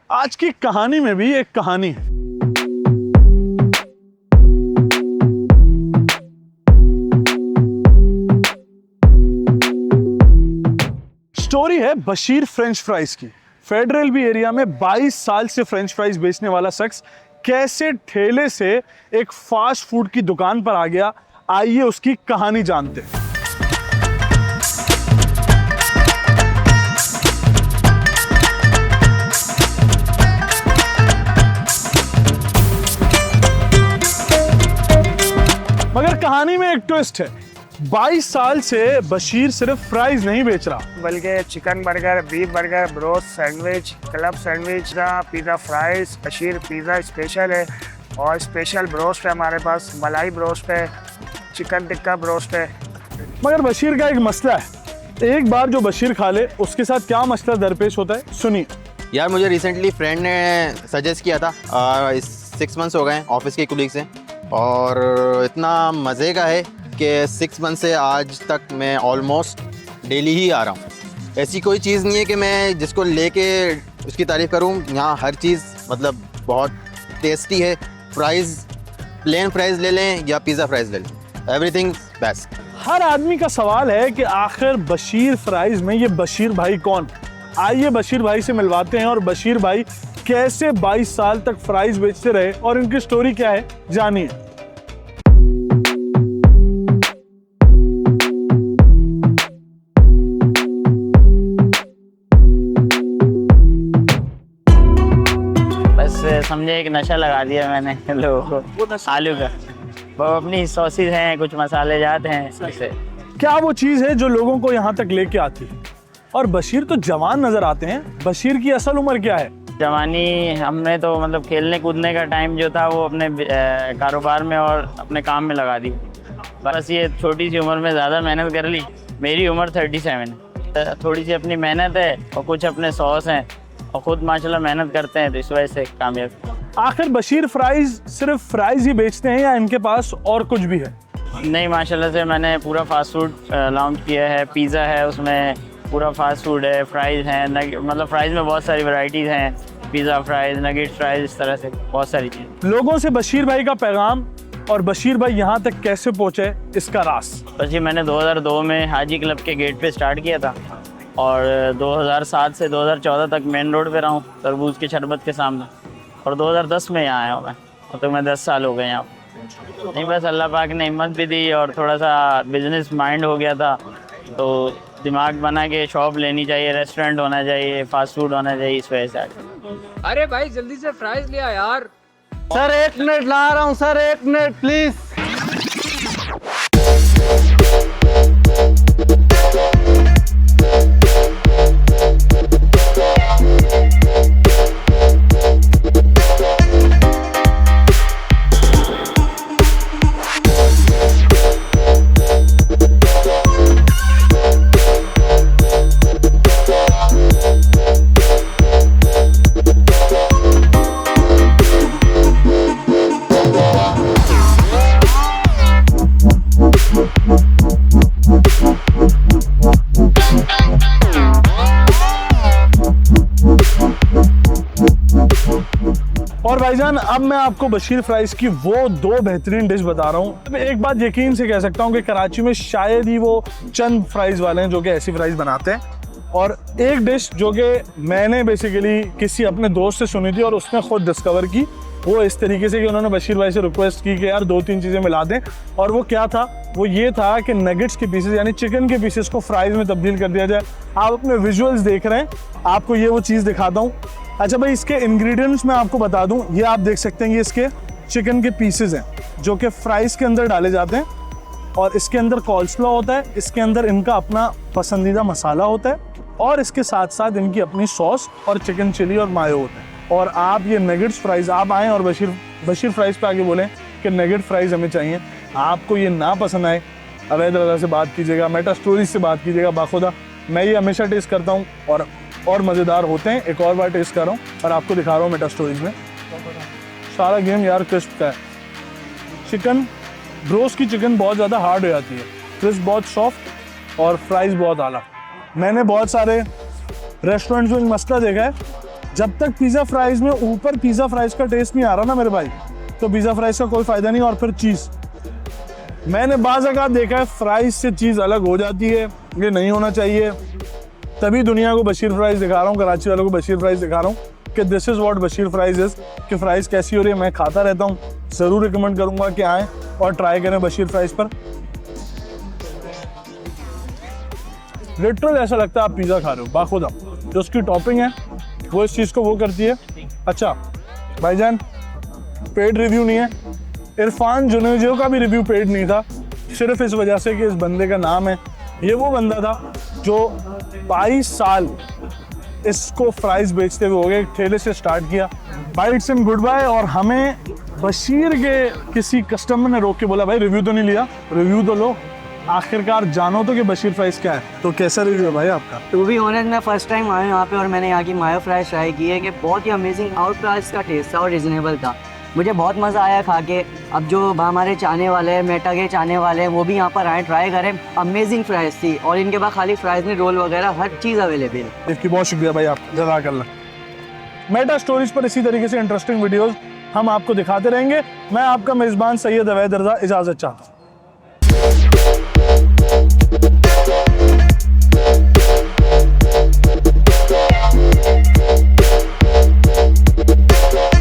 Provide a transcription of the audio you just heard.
आज की कहानी में भी एक कहानी है। स्टोरी है बशीर फ्रेंच फ्राइज की। फेडरल बी एरिया में 22 साल से फ्रेंच फ्राइज बेचने वाला शख्स कैसे ठेले से एक फास्ट फूड की दुकान पर आ गया, आइए उसकी कहानी जानते हैं। मगर कहानी में एक ट्विस्ट है। 22 साल से बशीर सिर्फ फ्राइज नहीं बेच रहा, बल्कि chicken burger, beef burger, broast sandwich, club sandwich, pizza fries, Bashir pizza special है और स्पेशल ब्रोस्ट है हमारे पास, मलाई ब्रोस्ट है, चिकन टिक्का ब्रोस्ट है। मगर बशीर का एक मसला है। एक बार जो बशीर खा ले उसके साथ क्या मसला दरपेश होता है, सुनिए। यार मुझे रिसेंटली फ्रेंड ने सजेस्ट किया था, 6 मंथ्स हो गए ऑफिस के कुलीग से, और इतना मज़े का है कि 6 मंथ से आज तक मैं ऑलमोस्ट डेली ही आ रहा हूँ। ऐसी कोई चीज़ नहीं है कि मैं जिसको लेके उसकी तारीफ़ करूँ। यहाँ हर चीज़ मतलब बहुत टेस्टी है। फ्राइज़ प्लेन फ्राइज़ ले लें या पिज़्ज़ा फ्राइज़ ले लें, एवरीथिंग बेस्ट। हर आदमी का सवाल है कि आखिर बशीर फ्राइज में ये बशीर भाई कौन। आइए बशीर भाई से मिलवाते हैं और बशीर भाई कैसे 22 साल तक फ्राइज बेचते रहे और इनकी स्टोरी क्या है, जानिए। बस समझे एक नशा लगा दिया मैंने लोगों को आलू का। वो अपनी सॉसेज हैं, कुछ मसाले जाते हैं इससे। क्या वो चीज़ है जो लोगों को यहाँ तक लेके आती है? और बशीर तो जवान नजर आते हैं, बशीर की असल उम्र क्या है? जवानी हमने तो मतलब खेलने कूदने का टाइम जो था वो अपने कारोबार में और अपने काम में लगा दी। बस ये छोटी सी उम्र में ज़्यादा मेहनत कर ली। मेरी उम्र 37 है। थोड़ी सी अपनी मेहनत है और कुछ अपने सॉस हैं और ख़ुद माशाल्लाह मेहनत करते हैं, तो इस वजह से कामयाब। आखिर बशीर फ्राइज सिर्फ फ्राइज ही बेचते हैं या इनके पास और कुछ भी है? नहीं, माशाल्लाह से मैंने पूरा फास्ट फूड लॉन्च किया है। पिज़्ज़ा है, उसमें पूरा फास्ट फूड है, फ्राइज़ हैं, मतलब फ्राइज़ में बहुत सारी वैरायटीज़ हैं, पिज़्ज़ा फ्राइज़, नगेट फ्राइज़, इस तरह से बहुत सारी चीज़। लोगों से बशीर भाई का पैगाम और बशीर भाई यहाँ तक कैसे पहुँचे, इसका राज। बस ये मैंने 2002 में हाजी क्लब के गेट पे स्टार्ट किया था और 2007 से 2014 तक मेन रोड पे रहा हूँ, तरबूज के शरबत के सामने, और 2010 में यहाँ आया हूँ मैं, तो मैं 10 साल हो गए यहाँ। नहीं, बस अल्लाह पाक ने हिम्मत भी दी और थोड़ा सा बिजनेस माइंड हो गया था, तो दिमाग बना के शॉप लेनी चाहिए, रेस्टोरेंट होना चाहिए, फास्ट फूड होना चाहिए, इस वजह से। अरे भाई जल्दी से फ्राइज लिया यार। सर 1 मिनट ला रहा हूँ सर, 1 मिनट प्लीज। और भाईजान अब मैं आपको बशीर फ्राइज की वो 2 बेहतरीन डिश बता रहा हूँ। एक बात यकीन से कह सकता हूँ कि कराची में शायद ही वो चंद फ्राइज वाले हैं जो कि ऐसी फ्राइज बनाते हैं, और एक डिश जो कि मैंने बेसिकली किसी अपने दोस्त से सुनी थी और उसने खुद डिस्कवर की, वो इस तरीके से कि उन्होंने बशीर भाई से रिक्वेस्ट की कि यार 2-3 चीज़ें मिला दें। और वो क्या था, वो ये था कि नगेट्स के पीसेस यानी चिकन के पीसेस को फ्राइज में तब्दील कर दिया जाए। आप अपने विजुअल्स देख रहे हैं, आपको ये वो चीज़ दिखाता हूँ। अच्छा भाई, इसके इंग्रेडिएंट्स मैं आपको बता दूं, ये आप देख सकते हैं, ये इसके चिकन के पीसेस हैं जो कि फ्राइज के अंदर डाले जाते हैं, और इसके अंदर कॉल्स्लॉ होता है, इसके अंदर इनका अपना पसंदीदा मसाला होता है, और इसके साथ साथ इनकी अपनी सॉस और चिकन चिली और मायो होता है। और आप ये नगेट्स फ्राइज, आप आएँ और बशीर फ्राइज पे आके बोलें कि नगेट फ्राइज हमें चाहिए, आपको ये ना पसंद आए, अवैध रजा से बात कीजिएगा, मेटा स्टोरीज से बात कीजिएगा। बाखुदा मैं ये हमेशा टेस्ट करता हूँ और मज़ेदार होते हैं। एक और बार टेस्ट कर रहा हूँ और आपको दिखा रहा हूँ मेटा स्टोरीज में। सारा गेम यार क्रिस्प का है। चिकन ब्रोस्ट की चिकन बहुत ज़्यादा हार्ड हो जाती है, क्रिस्प बहुत सॉफ्ट और फ्राइज़ बहुत आला। मैंने बहुत सारे रेस्टोरेंट्स में मसला देखा है, जब तक पिज़्ज़ा फ्राइज़ में ऊपर पिज़्ज़ा फ्राइज़ का टेस्ट नहीं आ रहा ना मेरे भाई, तो पिज़्ज़ा फ्राइज़ का कोई फ़ायदा नहीं। और फिर चीज़, मैंने बाज़ औक़ात देखा है फ्राइज़ से चीज़ अलग हो जाती है, ये नहीं होना चाहिए। तभी दुनिया को बशीर फ्राइज़ दिखा रहा हूँ, कराची वालों को बशीर फ्राइज़ दिखा रहा हूँ कि this is what Bashir fries is, कि फ्राइज़ कैसी हो रही है। मैं खाता रहता हूँ, ज़रूर रिकमेंड करूँगा कि आएँ और ट्राई करें बशीर फ्राइज़ पर। लिटरल ऐसा लगता है आप पिज़्ज़ा खा रहे हो बाखुदा। जो उसकी टॉपिंग है वो इस चीज़ को वो करती है। अच्छा भाईजान, पेड रिव्यू नहीं है, इरफान जुनेजो का भी रिव्यू पेड नहीं था, सिर्फ इस वजह से कि इस बंदे का नाम है। ये वो बंदा था जो 22 साल इसको फ्राइज़ बेचते हुए हो गए, एक ठेले से स्टार्ट किया। Bites and goodbye. और हमें बशीर के किसी कस्टमर ने रोक के बोला, भाई रिव्यू तो नहीं लिया, रिव्यू तो लो, आखिरकार जानो तो कि बशीर फ्राइज़ क्या है। तो कैसा रिव्यू है भाई आपका? टू बी ऑनेस्ट मैं फर्स्ट टाइम आया यहाँ पे और मैंने यहाँ की मायो फ्राइज ट्राई की है कि बहुत ही अमेजिंग आउट प्राइस का टेस्ट था और रिजनेबल था। मुझे बहुत मज़ा आया खा के। अब जो हमारे चाहने वाले हैं, मेटा के चाहने वाले हैं, वो भी यहाँ पर आए, ट्राई करें। अमेजिंग प्राइस थी और इनके पास खाली फ्राइज नहीं, रोल वगैरह हर चीज़ अवेलेबल है। इसकी बहुत शुक्रिया भाई, आप जज़ाकल्लाह। मेटा स्टोरीज पर इसी तरीके से इंटरेस्टिंग वीडियोस हम आपको दिखाते रहेंगे। मैं आपका मेज़बान सैयद अवैध रज़ा इजाज़त चाहता हूँ।